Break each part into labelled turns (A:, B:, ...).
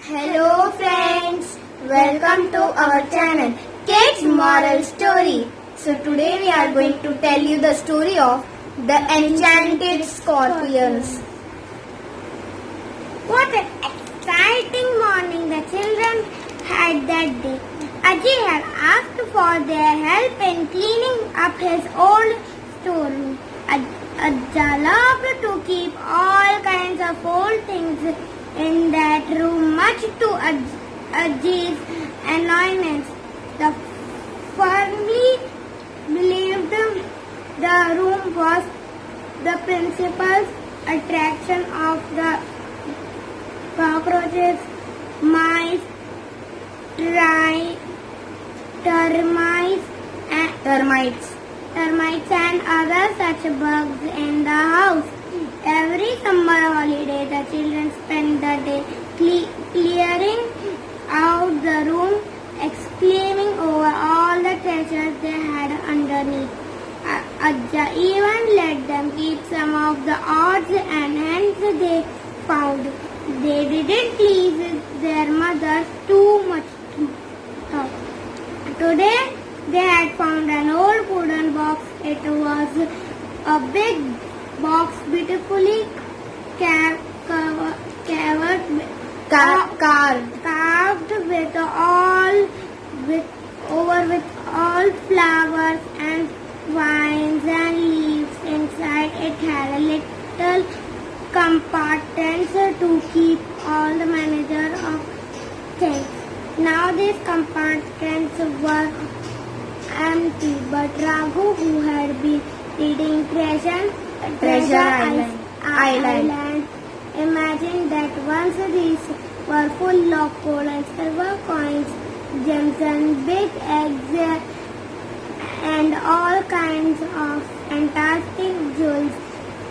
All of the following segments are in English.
A: Hello friends, welcome to our channel Kids Moral Story. So today we are going to tell you the story of the Enchanted Scorpions.
B: What an exciting morning the children had that day. Ajay had asked for their help in cleaning up his old storeroom. Ajay loved to keep all kinds of old things in that room, much to Ajay's annoyance. The family believed the room was the principal attraction of the cockroaches, mice, termites and other such bugs in the house. Every summer holiday, the children spent the day clearing out the room, exclaiming over all the treasures they had underneath. Ajja even let them keep some of the odds and ends they found. They didn't please their mothers too much. Today, they had found an old wooden box. It was a big box beautifully carved with all flowers and vines and leaves. Inside it had a little compartments to keep all the manager of things. Now these compartments were empty, but Raghu, who had been reading Treasure Island, imagined that once these were full of gold and silver coins, gems and big eggs and all kinds of fantastic jewels.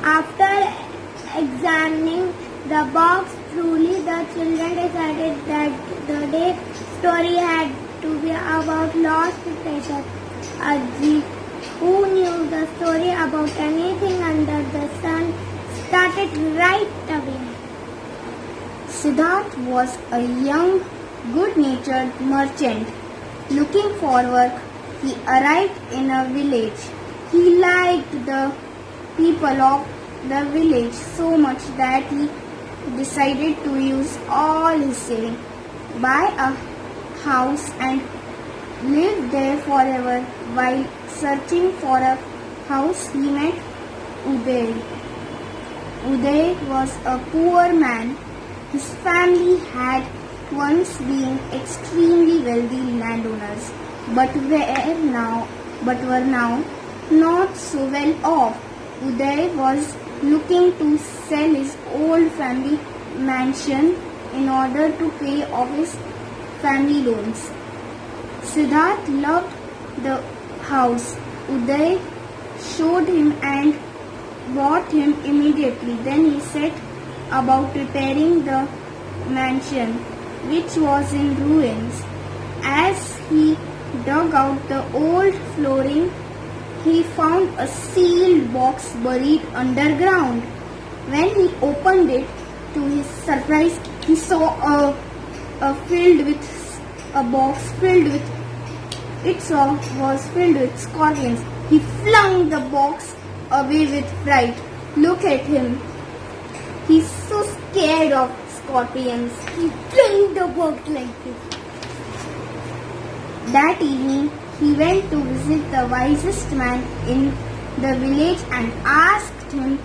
B: After examining the box truly, the children decided that the story had to be about lost treasure. Ajay, who knew the story about anything under the sun, started right away.
A: Siddharth was a young, good-natured merchant. Looking for work, he arrived in a village. He liked the people of the village so much that he decided to use all his savings, buy a house and live there forever. While searching for a house, he met Uday. Uday was a poor man. His family had once been extremely wealthy landowners, but were now not so well off. Uday was looking to sell his old family mansion in order to pay off his family loans. Siddharth loved the house. Uday showed him and bought him immediately. Then he set about repairing the mansion, which was in ruins. As he dug out the old flooring, he found a sealed box buried underground. When he opened it, to his surprise, he saw a box filled with scorpions. He flung the box away with fright. Look at him. He's so scared of scorpions.
B: He flung the box like this.
A: That evening, he went to visit the wisest man in the village and asked him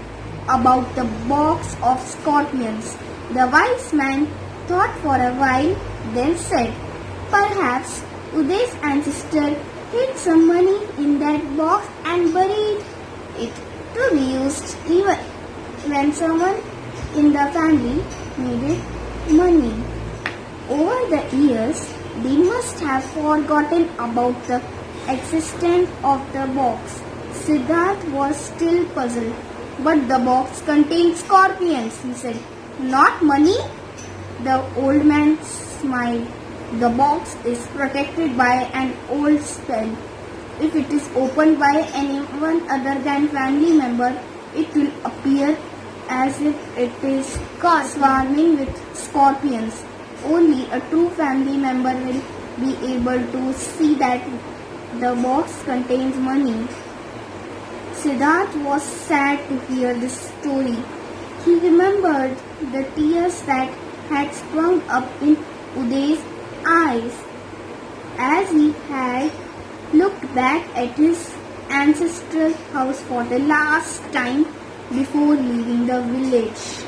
A: about the box of scorpions. The wise man thought for a while, then said, "Perhaps Uday's ancestor hid some money in that box and buried it to be used even when someone in the family needed money. Over the years, they must have forgotten about the existence of the box." Siddharth was still puzzled. "But the box contained scorpions," he said. "Not money?" The old man smiled. "The box is protected by an old spell. If it is opened by anyone other than family member, it will appear as if it is swarming with scorpions. Only a true family member will be able to see that the box contains money. Siddharth was sad to hear this story. He remembered the tears that had sprung up in Uday's eyes as he had looked back at his ancestral house for the last time before leaving the village.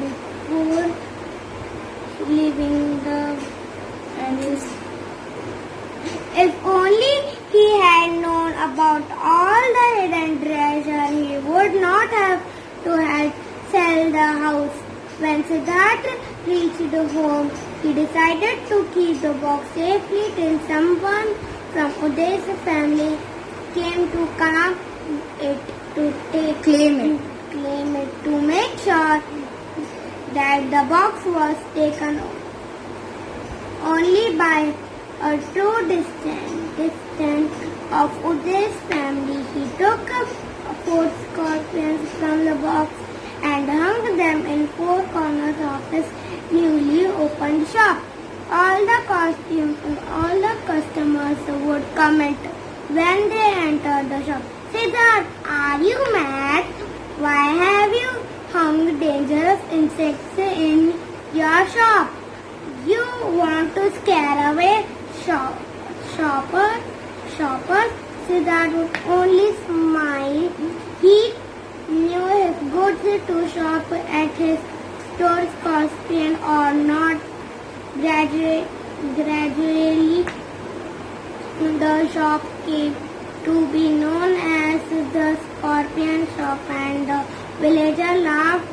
B: Before leaving the if only he had known about all the hidden treasure, he would not have to have sell the house. When Siddhartha reached home, he decided to keep the box safely till someone from Uday's family came to claim it to make sure that the box was taken only by a true descendant of Uday's family. He took up 4 scorpions from the box and hung them in 4 corners of his newly opened shop. All the customers would comment when they entered the shop. Siddharth, are you mad? Why have you hung dangerous insects in your shop? You want to scare away shoppers? Siddharth would only smile. He knew his goods to shop at his store, scorpion or not. Gradually, the shop came to be known as the Scorpion Shop, and the villager laughed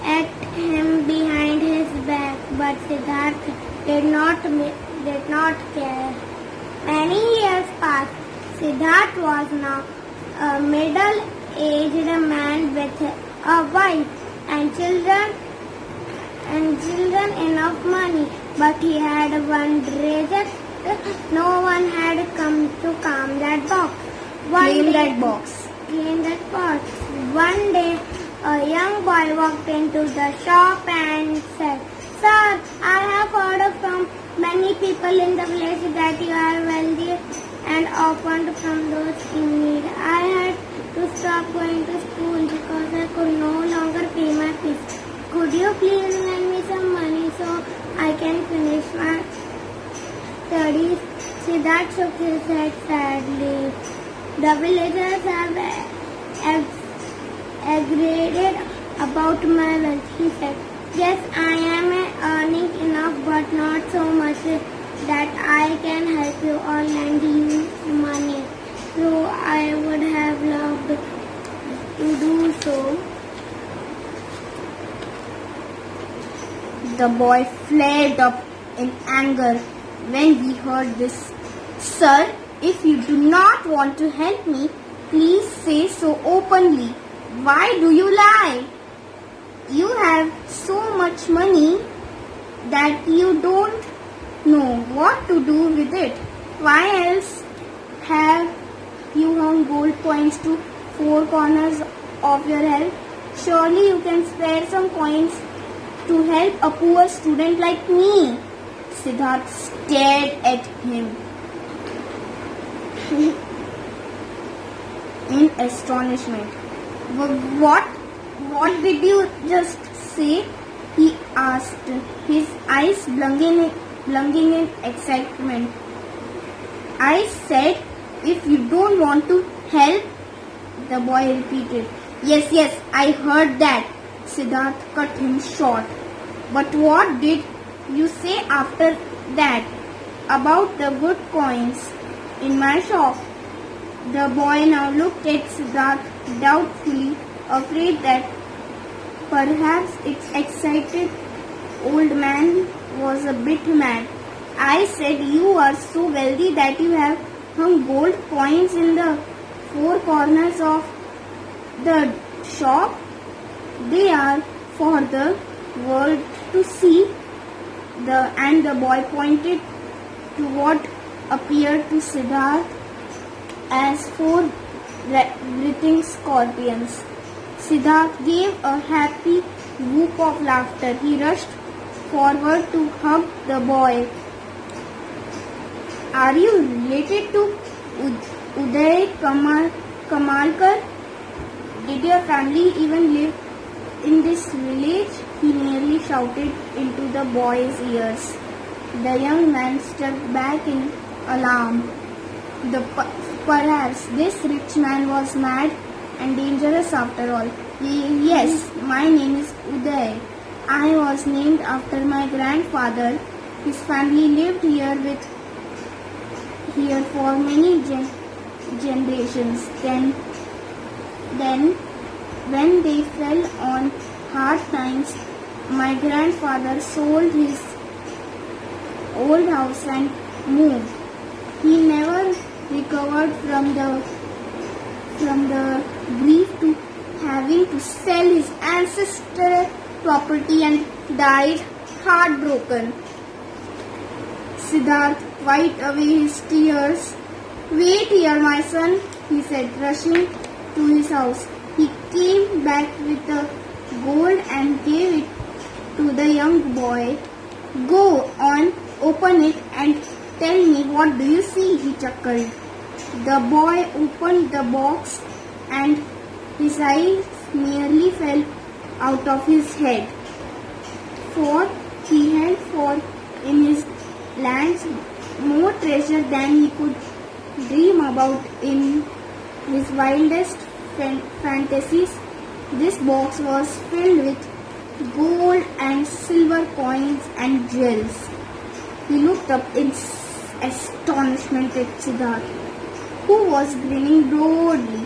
B: at him behind his back. But Siddharth did not care. Many years passed. Siddharth was now a middle-aged man with a wife and children enough money, but he had one regret. No one had come to calm that box. Claim that box. One day, a young boy walked into the shop and said, "Sir, I have heard from many people in the village that you are wealthy and often from those in need. I had to stop going to school because I could no longer pay my fees. Could you please lend me some money so I can finish my studies?" Siddharth shook his head sadly. The villagers have agreed about my wealth, he said. Yes, I am earning enough, but not so much that I can help you or lend you money. So I would have loved to do so.
A: The boy flared up in anger when he heard this. "Sir, if you do not want to help me, please say so openly. Why do you lie? You have so much money that you don't know what to do with it. Why else have you hung gold coins to 4 corners of your head? Surely you can spare some coins to help a poor student like me." Siddharth stared at him in astonishment. What did you just say?" he asked, his eyes blazing in excitement. "I said, if you don't want to help," the boy repeated. Yes, I heard that," Siddharth cut him short. "But what did you say after that about the good coins in my shop?" The boy now looked at Siddharth doubtfully, afraid that perhaps its excited old man was a bit mad. "I said you are so wealthy that you have hung gold coins in the 4 corners of the shop. They are for the world to see." And the boy pointed to what appeared to Siddharth as 4 breathing scorpions. Siddharth gave a happy whoop of laughter. He rushed forward to hug the boy. Are you related to Uday Kamalkar? Did your family even live in this village? He nearly shouted into the boy's ears. The young man stepped back in alarm. Perhaps this rich man was mad and dangerous after all. Yes, my name is Uday. I was named after my grandfather. His family lived here for many generations. Then, when they fell on hard times, my grandfather sold his old house and moved. He never recovered from the grief to having to sell his ancestral property and died heartbroken. Siddharth wiped away his tears. Wait here, my son, he said, rushing to his house. He came back with the gold and gave it to the young boy. Go on, open it and tell me, what do you see? He chuckled. The boy opened the box and his eyes nearly fell out of his head. For he held in his lands more treasure than he could dream about in his wildest fantasies. This box was filled with gold and silver coins and jewels. He looked up in astonishment at Siddharth, who was grinning broadly.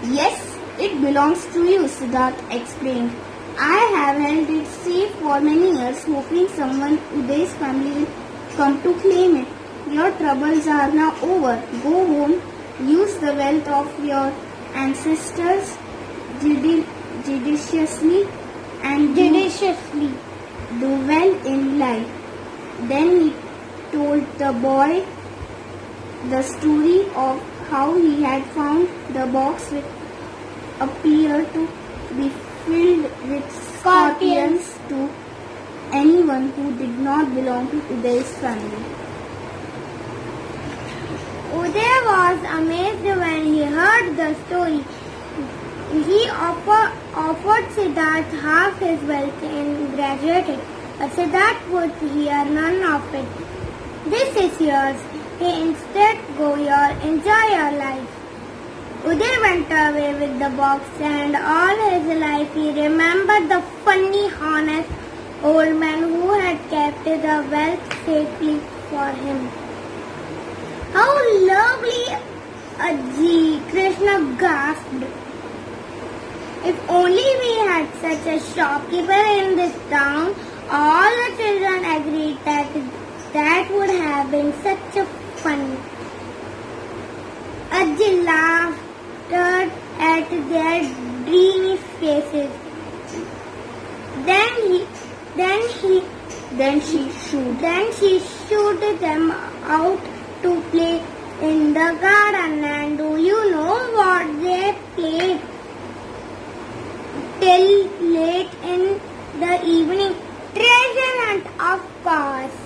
A: Yes, it belongs to you, Siddharth explained. I have held it safe for many years, hoping someone Uday's family will come to claim it. Your troubles are now over. Go home, use the wealth of your ancestors judiciously and do well in life. Then he told the boy the story of how he had found the box which appeared to be filled with scorpions to anyone who did not belong to Uday's family.
B: Uday was amazed when he heard the story. He offered Siddharth half his wealth in gratuity, but Siddharth would hear none of it. This is yours. He instead, go here, enjoy your life. Uday went away with the box, and all his life he remembered the funny, honest old man who had kept the wealth safely for him. How lovely! Aji, Krishna gasped. If only we had such a shopkeeper in this town. All the children agreed that would have been such a fun. Aji laughed at their dreamy faces. Then she shooed them out to play in the garden. And do you know what they played till late in the evening? Treasure hunt, of course.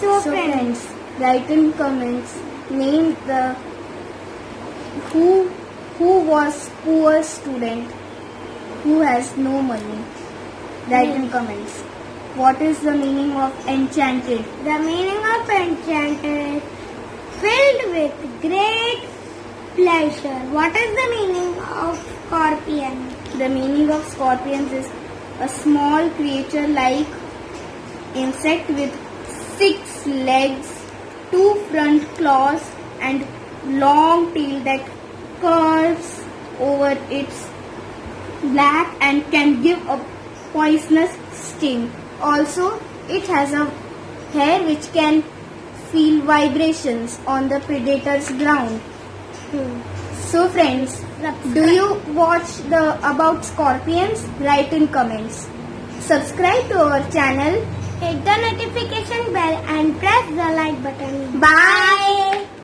A: So friends, write in comments, name the who was poor student who has no money. Write in comments. What is the meaning of enchanted?
B: The meaning of enchanted is filled with great pleasure. What is the meaning of scorpion?
A: The meaning of scorpions is a small creature like insect with 6 legs, 2 front claws and long tail that curves over its back and can give a poisonous sting. Also, it has a hair which can feel vibrations on the predator's ground. So friends, do you watch about scorpions? Write in comments. Subscribe to our channel.
B: Hit the notification bell and press the like button.
A: Bye.